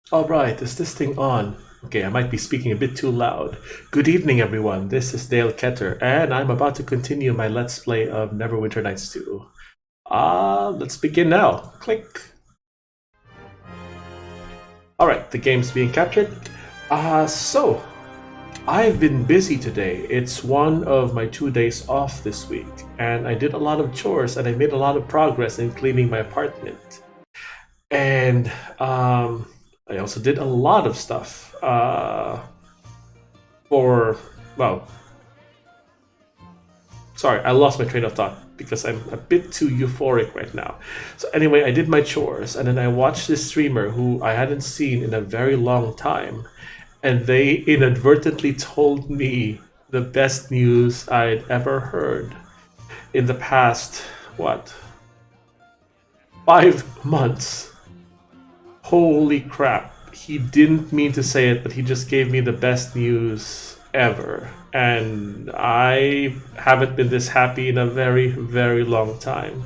Alright, is this thing on? Okay, I might be speaking a bit too loud. Good evening, everyone. This is Dale Ketter, and I'm about to continue my Let's Play of Neverwinter Nights 2. Let's begin now. Click. Alright, the game's being captured. So, I've been busy today. It's one of my 2 days off this week, and I did a lot of chores and I made a lot of progress in cleaning my apartment. And, I also did a lot of stuff for, well, sorry, I lost my train of thought because I'm a bit too euphoric right now. So anyway, I did my chores and then I watched this streamer who I hadn't seen in a very long time, and they inadvertently told me the best news I'd ever heard in the past, what, 5 months. Holy crap. He didn't mean to say it, but he just gave me the best news ever. And I haven't been this happy in a very, very long time.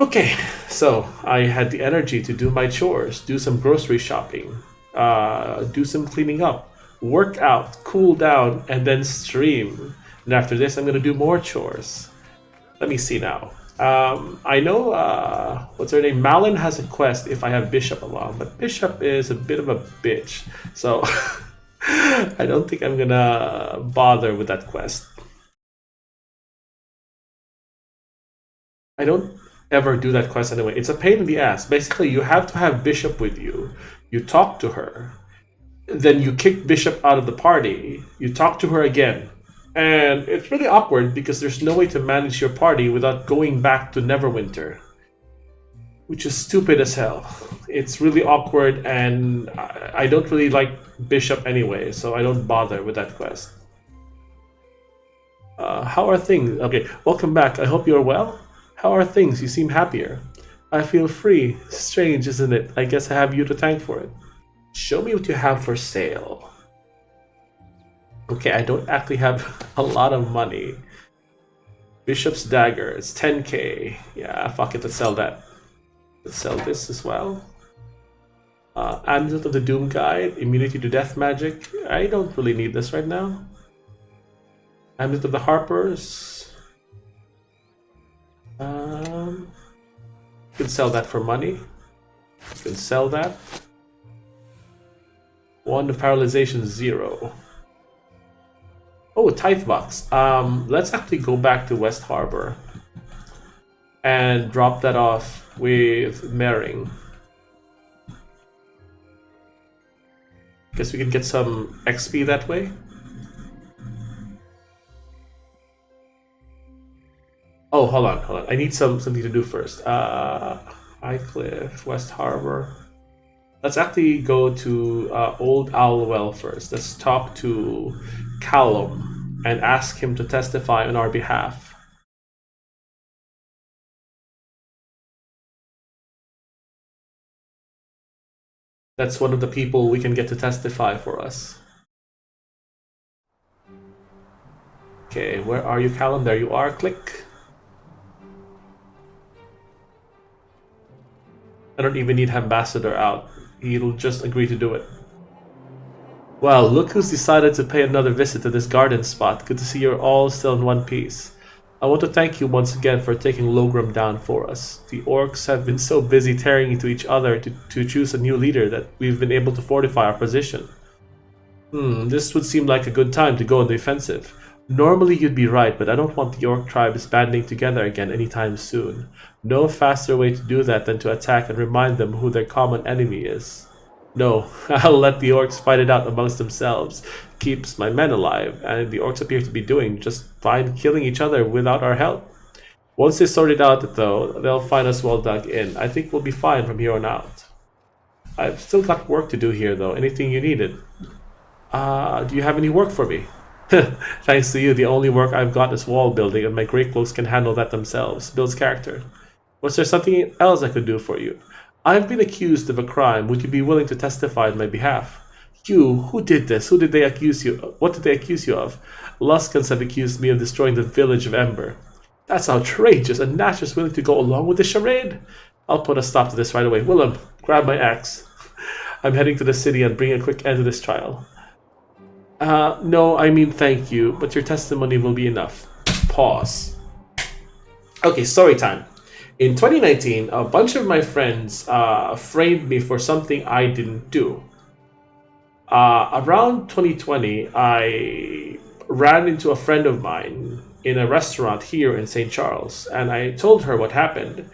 Okay, so I had the energy to do my chores, do some grocery shopping, do some cleaning up, work out, cool down, and then stream. And after this, I'm going to do more chores. Let me see now. I know, what's her name? Malin has a quest if I have Bishop along, but Bishop is a bit of a bitch, so I don't think I'm gonna bother with that quest. I don't ever do that quest anyway. It's a pain in the ass. Basically, you have to have Bishop with you. You talk to her, then you kick Bishop out of the party. You talk to her again. And it's really awkward because there's no way to manage your party without going back to Neverwinter, which is stupid as hell. It's really awkward, and I don't really like Bishop anyway, so I don't bother with that quest. How are things? Okay, welcome back. I hope you're well. How are things? You seem happier. I feel free. Strange, isn't it? I guess I have you to thank for it. Show me what you have for sale. Okay, I don't actually have a lot of money. Bishop's Dagger, it's 10k. Yeah, fuck it, let's sell that. Let's sell this as well. Amulet of the Doom Guide, immunity to death magic. I don't really need this right now. Amulet of the Harpers. You can sell that for money. You can sell that. Wand of Paralyzation 0. Oh, Tithe Box. Let's actually go back to West Harbor and drop that off with Mering. Guess we can get some XP that way. Oh, hold on. I need something to do first. Highcliff, West Harbor. Let's actually go to Old Owlwell first. Let's talk to Callum and ask him to testify on our behalf. That's one of the people we can get to testify for us. Okay, where are you, Callum? There you are. Click. I don't even need Ambassador out. He'll just agree to do it. Well, look who's decided to pay another visit to this garden spot. Good to see you're all still in one piece. I want to thank you once again for taking Logram down for us. The orcs have been so busy tearing into each other to choose a new leader that we've been able to fortify our position. This would seem like a good time to go on the offensive. Normally you'd be right, but I don't want the orc tribes banding together again anytime soon. No faster way to do that than to attack and remind them who their common enemy is. No, I'll let the orcs fight it out amongst themselves. Keeps my men alive, and the orcs appear to be doing just fine killing each other without our help. Once they sort it out, though, they'll find us well dug in. I think we'll be fine from here on out. I've still got work to do here, though. Anything you needed? Do you have any work for me? Thanks to you, the only work I've got is wall building, and my Grey Cloaks can handle that themselves. Builds character. Was there something else I could do for you? I've been accused of a crime. Would you be willing to testify on my behalf? You, who did this? Who did they accuse you? What did they accuse you of? Luskans have accused me of destroying the village of Ember. That's outrageous, and Nash is willing to go along with the charade? I'll put a stop to this right away. Willem, grab my axe. I'm heading to the city and bring a quick end to this trial. No, I mean thank you, but your testimony will be enough. Pause. Okay, story time. In 2019, a bunch of my friends framed me for something I didn't do. Around 2020, I ran into a friend of mine in a restaurant here in St. Charles, and I told her what happened.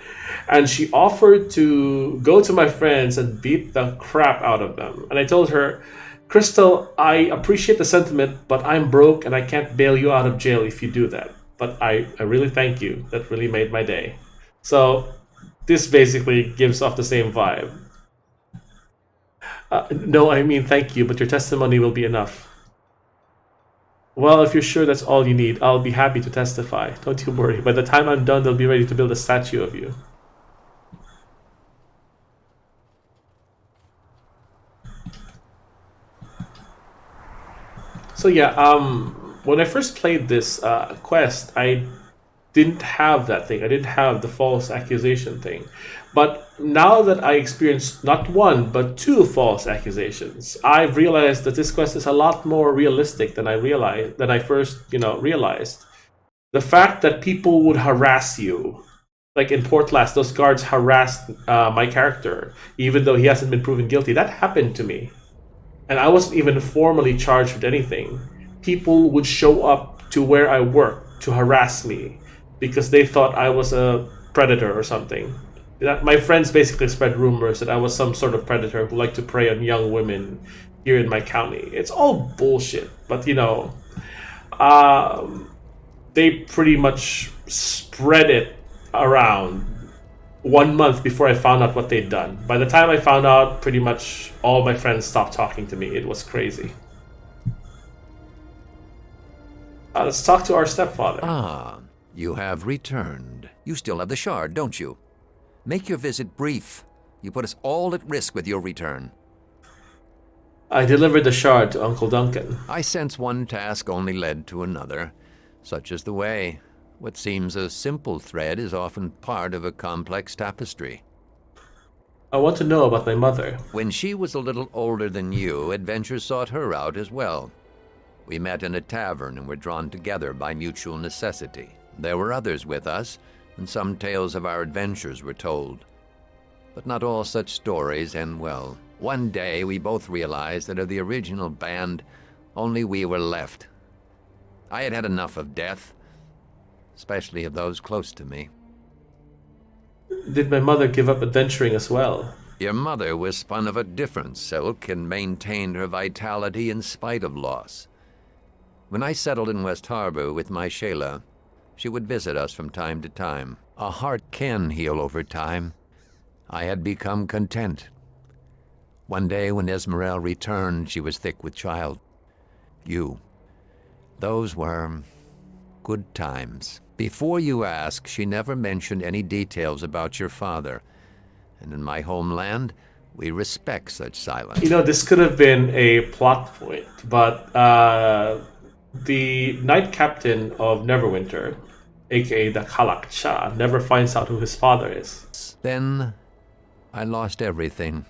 And she offered to go to my friends and beat the crap out of them. And I told her, Crystal, I appreciate the sentiment, but I'm broke and I can't bail you out of jail if you do that. But I really thank you. That really made my day. So this basically gives off the same vibe. No, I mean thank you, but your testimony will be enough. Well, if you're sure that's all you need, I'll be happy to testify. Don't you worry. By the time I'm done, they'll be ready to build a statue of you. So yeah, when I first played this quest, I didn't have that thing. I didn't have the false accusation thing. But now that I experienced not one, but two false accusations, I've realized that this quest is a lot more realistic than I first, realized. The fact that people would harass you, like in Port Last, those guards harassed my character, even though he hasn't been proven guilty. That happened to me. And I wasn't even formally charged with anything. People would show up to where I work to harass me because they thought I was a predator or something. My friends basically spread rumors that I was some sort of predator who liked to prey on young women here in my county. It's all bullshit, but they pretty much spread it around 1 month before I found out what they'd done. By the time I found out, pretty much all my friends stopped talking to me. It was crazy. Let's talk to our stepfather. Ah, you have returned. You still have the shard, don't you? Make your visit brief. You put us all at risk with your return. I delivered the shard to Uncle Duncan. I sense one task only led to another. Such is the way. What seems a simple thread is often part of a complex tapestry. I want to know about my mother. When she was a little older than you, adventure sought her out as well. We met in a tavern and were drawn together by mutual necessity. There were others with us, and some tales of our adventures were told. But not all such stories end well. One day we both realized that of the original band, only we were left. I had had enough of death, especially of those close to me. Did my mother give up adventuring as well? Your mother was spun of a different silk and maintained her vitality in spite of loss. When I settled in West Harbor with my Shayla, she would visit us from time to time. A heart can heal over time. I had become content. One day when Esmerelle returned, she was thick with child. You. Those were good times. Before you ask, she never mentioned any details about your father. And in my homeland, we respect such silence. This could have been a plot point, but the Knight Captain of Neverwinter, aka the Khalak Shah, never finds out who his father is. Then I lost everything.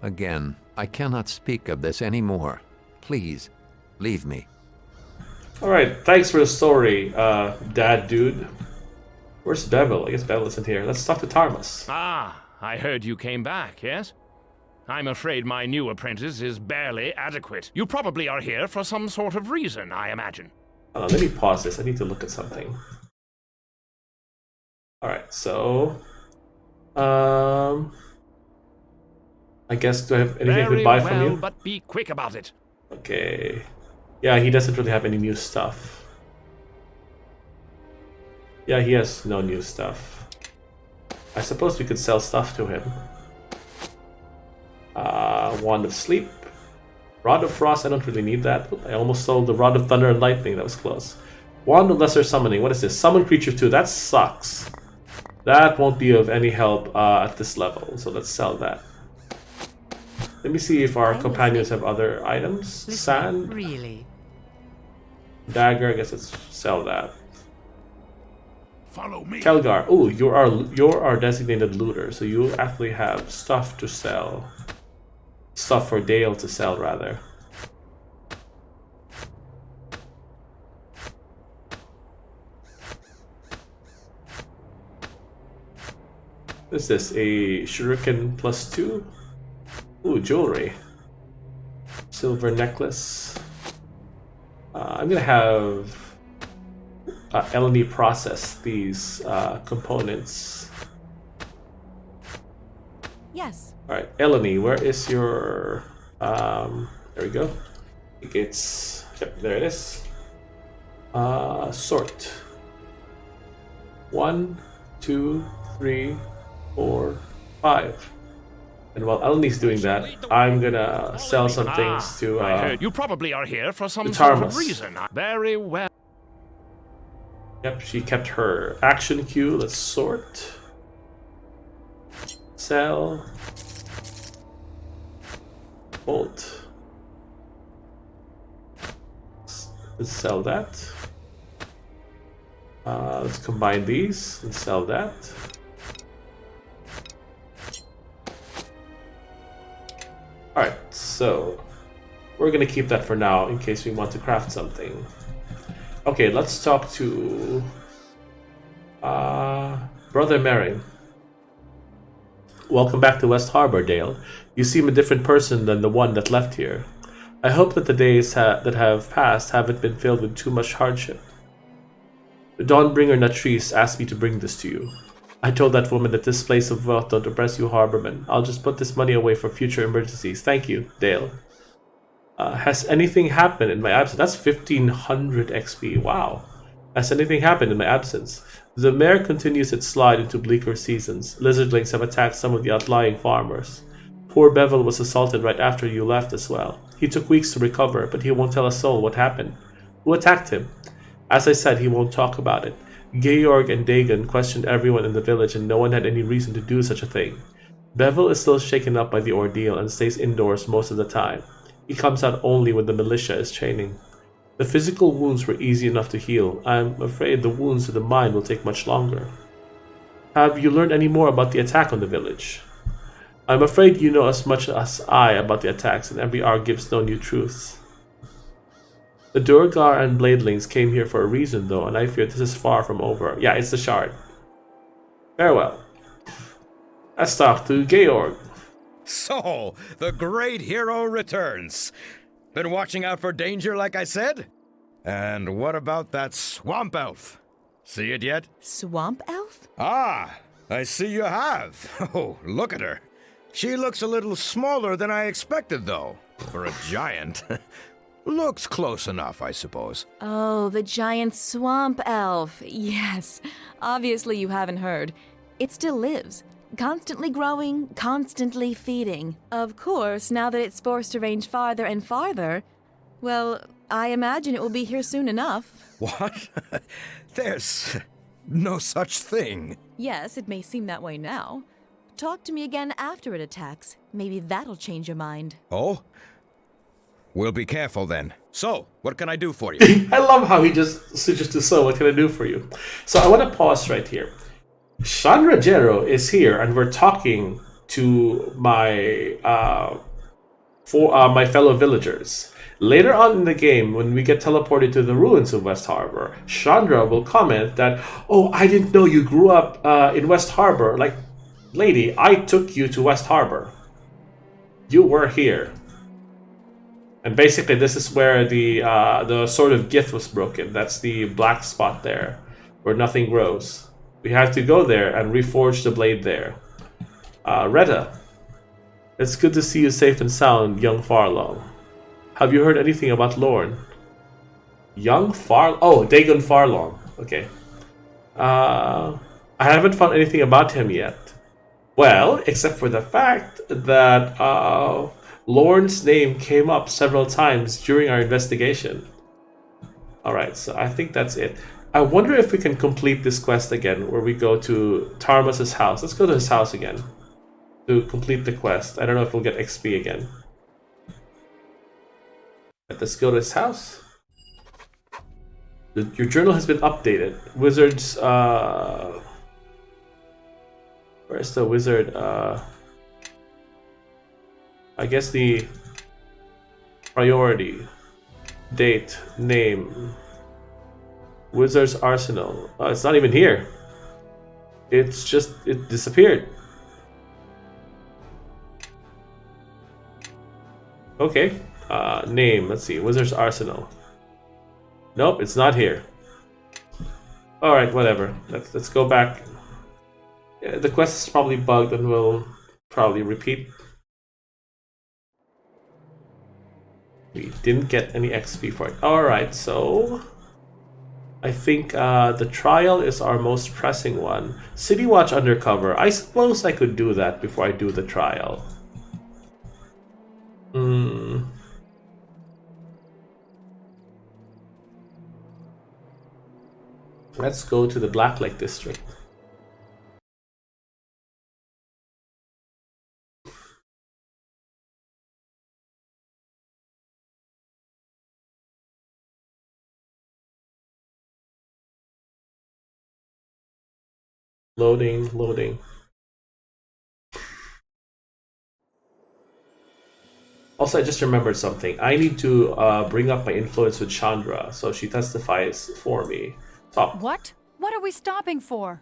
Again, I cannot speak of this anymore. Please, leave me. Alright, thanks for the story, dad dude. Where's Bevel? I guess Bevel isn't here. Let's talk to Tarmus. Ah, I heard you came back, yes? I'm afraid my new apprentice is barely adequate. You probably are here for some sort of reason, I imagine. Let me pause this. I need to look at something. Alright, so... I guess, do I have anything to buy from you? But be quick about it. Okay. Yeah, he doesn't really have any new stuff. Yeah, he has no new stuff. I suppose we could sell stuff to him. Wand of Sleep. Rod of Frost, I don't really need that. I almost sold the Rod of Thunder and Lightning, that was close. Wand of Lesser Summoning, what is this? Summon Creature 2, that sucks. That won't be of any help at this level, so let's sell that. Let me see if our companions have other items. Sand. Really? Dagger, I guess let's sell that. Follow me. Kelgar, ooh, you're our designated looter, so you actually have stuff to sell. stuff for Dale to sell, rather. What is this? A shuriken +2? Ooh, jewelry. Silver necklace. I'm gonna have Eleni process these components. Yes. Alright, Eleni, where is your... there we go. I think it's... Yep, there it is. Sort. 1, 2, 3, 4, 5. And while Eleni's doing that, I'm gonna sell some things to... I heard you probably are here for some to sort of Tarmus. reason. Very well. Yep, she kept her action queue. Let's sort. Sell. Bolt. Let's sell that. Let's combine these and sell that. Alright, so we're gonna keep that for now in case we want to craft something. Okay, let's talk to Brother Merrin. Welcome back to West Harbor, Dale. You seem a different person than the one that left here. I hope that the days that have passed haven't been filled with too much hardship. The Dawnbringer Natrice asked me to bring this to you. I told that woman that this place of wealth don't oppress you, Harborman. I'll just put this money away for future emergencies. Thank you, Dale. Has anything happened in my absence? That's 1500 XP. Wow. Has anything happened in my absence? The mare continues its slide into bleaker seasons. Lizardlings have attacked some of the outlying farmers. Poor Bevel was assaulted right after you left as well. He took weeks to recover, but he won't tell a soul what happened. Who attacked him? As I said, he won't talk about it. Georg and Dagon questioned everyone in the village and no one had any reason to do such a thing. Bevel is still shaken up by the ordeal and stays indoors most of the time. He comes out only when the militia is training. The physical wounds were easy enough to heal. I'm afraid the wounds to the mind will take much longer. Have you learned any more about the attack on the village? I'm afraid you know as much as I about the attacks, and every hour gives no new truths. The Durgar and Bladelings came here for a reason, though, and I fear this is far from over. Yeah, it's the Shard. Farewell. Let's talk to Georg. So, the great hero returns. Been watching out for danger, like I said? And what about that swamp elf? See it yet? Swamp elf? Ah, I see you have. Oh, look at her. She looks a little smaller than I expected, though. For a giant. Looks close enough, I suppose. Oh, the giant swamp elf. Yes. Obviously you haven't heard. It still lives. Constantly growing, constantly feeding. Of course, now that it's forced to range farther and farther, well, I imagine it will be here soon enough. What? There's no such thing. Yes, it may seem that way now. Talk to me again after it attacks. Maybe that'll change your mind. Oh? We'll be careful then. So, what can I do for you? I love how he just switches to so, what can I do for you? So I want to pause right here. Chandra Jero is here, and we're talking to my my fellow villagers. Later on in the game, when we get teleported to the ruins of West Harbor, Chandra will comment that, "Oh, I didn't know you grew up in West Harbor. Like, lady, I took you to West Harbor. You were here." And basically, this is where the Sword of Gith was broken. That's the black spot there, where nothing grows. We have to go there and reforge the blade there. Retta, it's good to see you safe and sound, young Farlong. Have you heard anything about Lorne? Oh, Dagon Farlong. Okay. I haven't found anything about him yet. Well, except for the fact that Lorne's name came up several times during our investigation. Alright, so I think that's it. I wonder if we can complete this quest again, where we go to Tarmus's house. Let's go to his house again to complete the quest. I don't know if we'll get XP again. Let's go to his house. Your journal has been updated. Wizards, where's the wizard? I guess the priority, date, name, Wizard's Arsenal. It's not even here. It disappeared. Okay. Name, let's see, Wizard's Arsenal. Nope, it's not here. Alright, whatever. Let's go back. Yeah, the quest is probably bugged and will probably repeat. We didn't get any XP for it. Alright, so I think the trial is our most pressing one. City Watch Undercover. I suppose I could do that before I do the trial. Let's go to the Black Lake District. Loading, loading. Also, I just remembered something. I need to bring up my influence with Chandra, so she testifies for me. Top. What? What are we stopping for?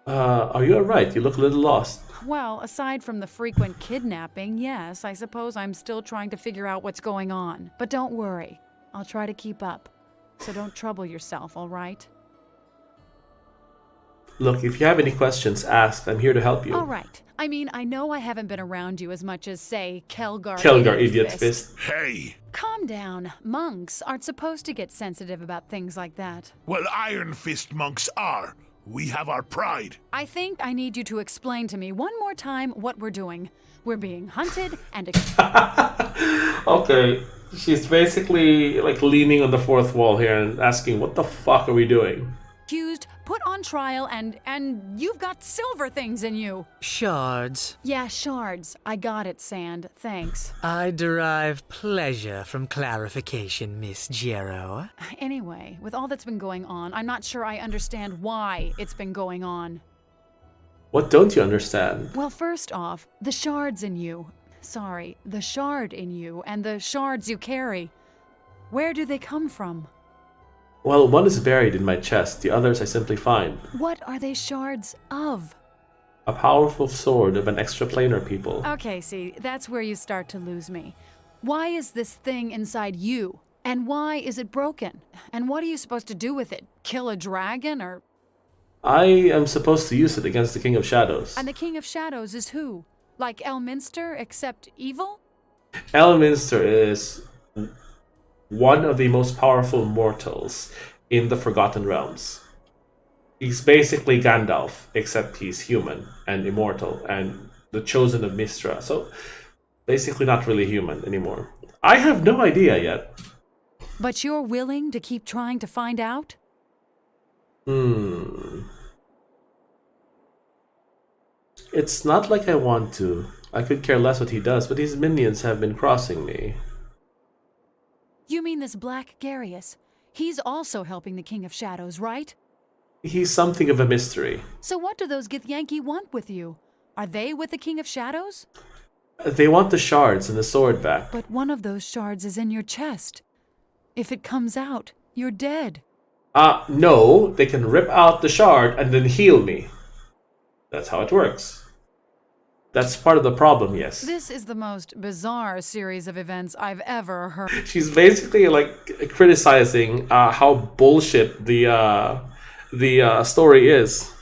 Are you alright? You look a little lost. Well, aside from the frequent kidnapping, yes, I suppose I'm still trying to figure out what's going on. But don't worry. I'll try to keep up. So don't trouble yourself, all right? Look, if you have any questions, ask. I'm here to help you. All right. I mean, I know I haven't been around you as much as, say, Kelgar Idiot Fist. Hey! Calm down. Monks aren't supposed to get sensitive about things like that. Well, Iron Fist monks are. We have our pride. I think I need you to explain to me one more time what we're doing. We're being hunted and... Okay, she's basically like leaning on the fourth wall here and asking, what the fuck are we doing? accused, put on trial, and you've got silver things in you. Shards. Yeah, shards. I got it, Sand. Thanks. I derive pleasure from clarification, Miss Jero. Anyway, with all that's been going on, I'm not sure I understand why it's been going on. What don't you understand? Well, first off, the shards in you. Sorry, the shard in you and the shards you carry. Where do they come from? Well, one is buried in my chest, the others I simply find. What are they shards of? A powerful sword of an extraplanar people. Okay, see, that's where you start to lose me. Why is this thing inside you? And why is it broken? And what are you supposed to do with it? Kill a dragon or... I am supposed to use it against the King of Shadows. And the King of Shadows is who? Like Elminster, except evil? Elminster is one of the most powerful mortals in the Forgotten Realms. He's basically Gandalf, except he's human and immortal and the chosen of Mistra. So basically not really human anymore. I have no idea yet. But you're willing to keep trying to find out? It's not like I want to. I could care less what he does, but his minions have been crossing me. You mean this Black Garius? He's also helping the King of Shadows, right? He's something of a mystery. So what do those Githyanki want with you? Are they with the King of Shadows? They want the shards and the sword back. But one of those shards is in your chest. If it comes out, you're dead. No, they can rip out the shard and then heal me. That's how it works. That's part of the problem, yes. This is the most bizarre series of events I've ever heard. She's basically like criticizing how bullshit the story is.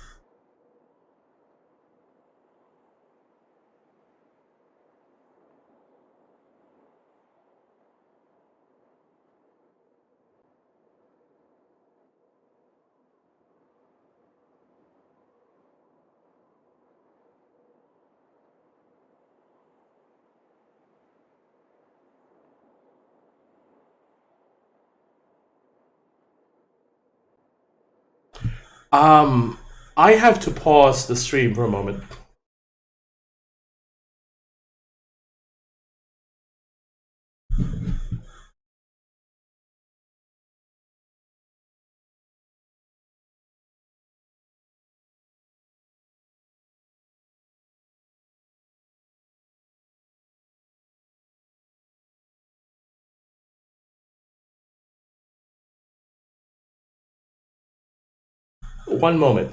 I have to pause the stream for a moment. One moment.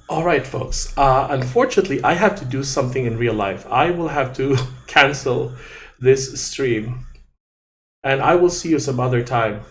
Alright, folks. Unfortunately, I have to do something in real life. I will have to cancel this stream. And I will see you some other time.